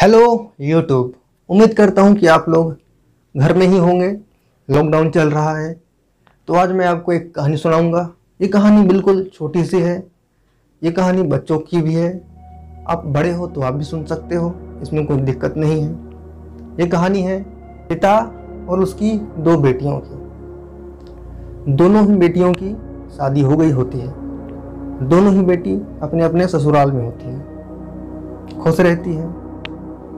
Hello YouTube. उम्मीद करता हूँ कि आप लोग घर में ही होंगे। लॉकडाउन चल रहा है तो आज मैं आपको एक कहानी सुनाऊंगा। ये कहानी बिल्कुल छोटी सी है। ये कहानी बच्चों की भी है। आप बड़े हो तो आप भी सुन सकते हो, इसमें कोई दिक्कत नहीं है। ये कहानी है पिता और उसकी दो बेटियों की। दोनों ही बेटियों की शादी हो गई होती है। दोनों ही बेटी अपने अपने ससुराल में होती है, खुश रहती है।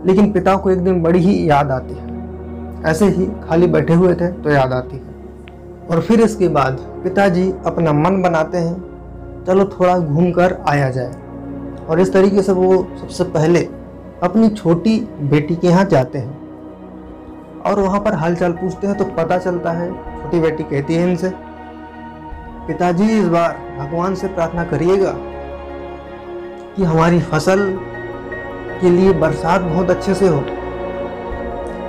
लेकिन पिता को एक दिन बड़ी ही याद आती है। ऐसे ही खाली बैठे हुए थे तो याद आती है। और फिर इसके बाद पिताजी अपना मन बनाते हैं, चलो थोड़ा घूम कर आया जाए। और इस तरीके से वो सबसे पहले अपनी छोटी बेटी के यहाँ जाते हैं और वहाँ पर हालचाल पूछते हैं। तो पता चलता है, छोटी बेटी कहती है इनसे, पिताजी इस बार भगवान से प्रार्थना करिएगा कि हमारी फसल के लिए बरसात बहुत अच्छे से हो,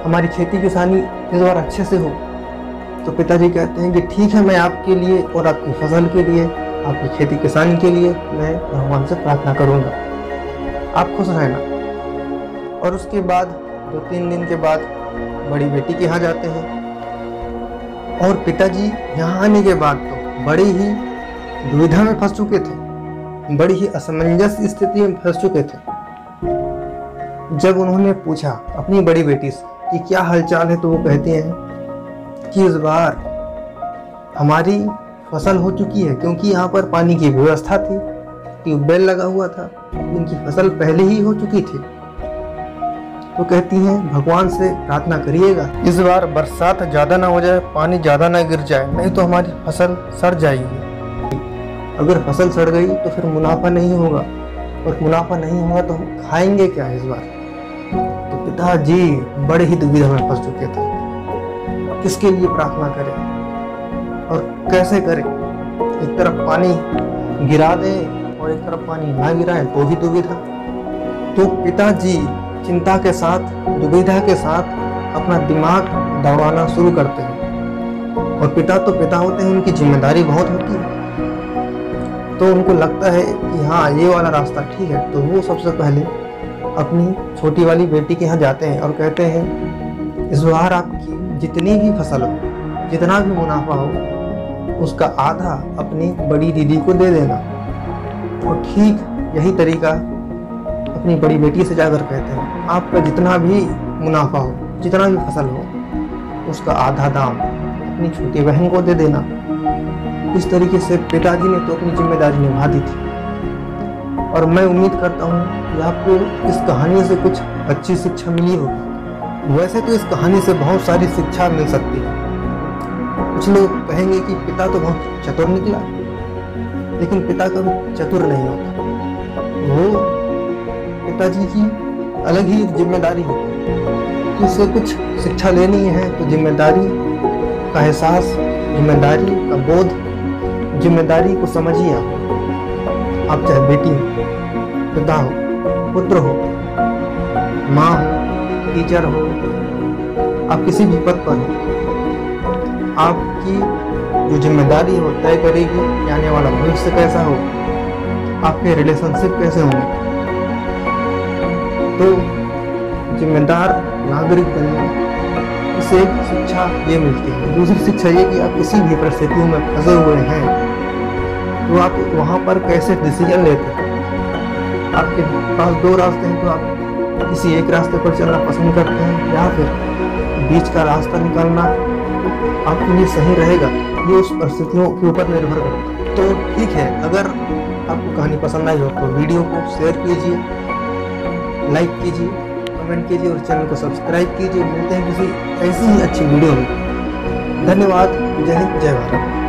हमारी खेती किसानी इस बार अच्छे से हो। तो पिताजी कहते हैं कि ठीक है, मैं आपके लिए और आपकी फसल के लिए, आपकी खेती किसानी के लिए मैं भगवान से प्रार्थना करूंगा, आप खुश रहना। और उसके बाद 2-3 दिन के बाद बड़ी बेटी के यहाँ जाते हैं। और पिताजी यहाँ आने के बाद तो बड़ी ही दुविधा में फंस चुके थे, बड़ी ही असमंजस स्थिति में फंस चुके थे। जब उन्होंने पूछा अपनी बड़ी बेटी से कि क्या हालचाल है, तो वो कहती हैं कि इस बार हमारी फसल हो चुकी है, क्योंकि यहाँ पर पानी की व्यवस्था थी, ट्यूबवेल लगा हुआ था, इनकी फसल पहले ही हो चुकी थी। तो कहती हैं भगवान से प्रार्थना करिएगा इस बार बरसात ज़्यादा ना हो जाए, पानी ज़्यादा ना गिर जाए, नहीं तो हमारी फसल सड़ जाएगी। अगर फसल सड़ गई तो फिर मुनाफा नहीं होगा, और मुनाफा नहीं होगा तो हम खाएंगे क्या इस बार। तो पिताजी बड़े ही दुविधा में फंस चुके थे, किसके लिए प्रार्थना करें और कैसे करें। एक तरफ पानी गिरा दें और एक तरफ पानी ना गिराएं तो भी दुविधा। तो पिताजी चिंता के साथ, दुविधा के साथ अपना दिमाग दौड़ाना शुरू करते हैं। और पिता तो पिता होते हैं, उनकी जिम्मेदारी बहुत होती है। तो उनको लगता है कि हाँ, ये वाला रास्ता ठीक है। तो वो सबसे पहले अपनी छोटी वाली बेटी के यहाँ जाते हैं और कहते हैं इस बार आपकी जितनी भी फसल हो, जितना भी मुनाफा हो, उसका आधा अपनी बड़ी दीदी को दे देना। और ठीक यही तरीका अपनी बड़ी बेटी से जाकर कहते हैं, आपका जितना भी मुनाफा हो, जितना भी फसल हो, उसका आधा दाम अपनी छोटी बहन को दे देना। इस तरीके से पिताजी ने तो अपनी जिम्मेदारी निभा दी थी। और मैं उम्मीद करता हूँ कि आपको इस कहानी से कुछ अच्छी शिक्षा मिली होगी। वैसे तो इस कहानी से बहुत सारी शिक्षा मिल सकती है। कुछ लोग कहेंगे कि पिता तो बहुत चतुर निकला, लेकिन पिता कभी चतुर नहीं होता। वो पिताजी की अलग ही जिम्मेदारी होती है। तो इससे कुछ शिक्षा लेनी है तो जिम्मेदारी का एहसास, जिम्मेदारी का बोध, जिम्मेदारी को समझिए। आप चाहे बेटी हो, पिता हो, पुत्र हो, माँ हो, टीचर हो, आप किसी भी पद पर हो, आपकी जो जिम्मेदारी हो तय करेगी कि आने वाला भविष्य कैसा हो, आपके रिलेशनशिप कैसे होंगे। तो जिम्मेदार नागरिक बनने से एक शिक्षा ये मिलती है। दूसरी शिक्षा ये कि आप किसी भी परिस्थितियों में फंसे हुए हैं तो आप वहाँ पर कैसे डिसीजन लेते हैं। आपके पास 2 रास्ते हैं तो आप किसी एक रास्ते पर चलना पसंद करते हैं या फिर बीच का रास्ता निकालना आपके लिए सही रहेगा, ये उस परिस्थितियों के ऊपर निर्भर करता है। तो ठीक है, अगर आपको कहानी पसंद आई हो तो वीडियो को शेयर कीजिए, लाइक कीजिए, कमेंट कीजिए और चैनल को सब्सक्राइब कीजिए। मिलते हैं किसी ऐसी ही अच्छी वीडियो में। धन्यवाद। जय हिंद, जय भारत।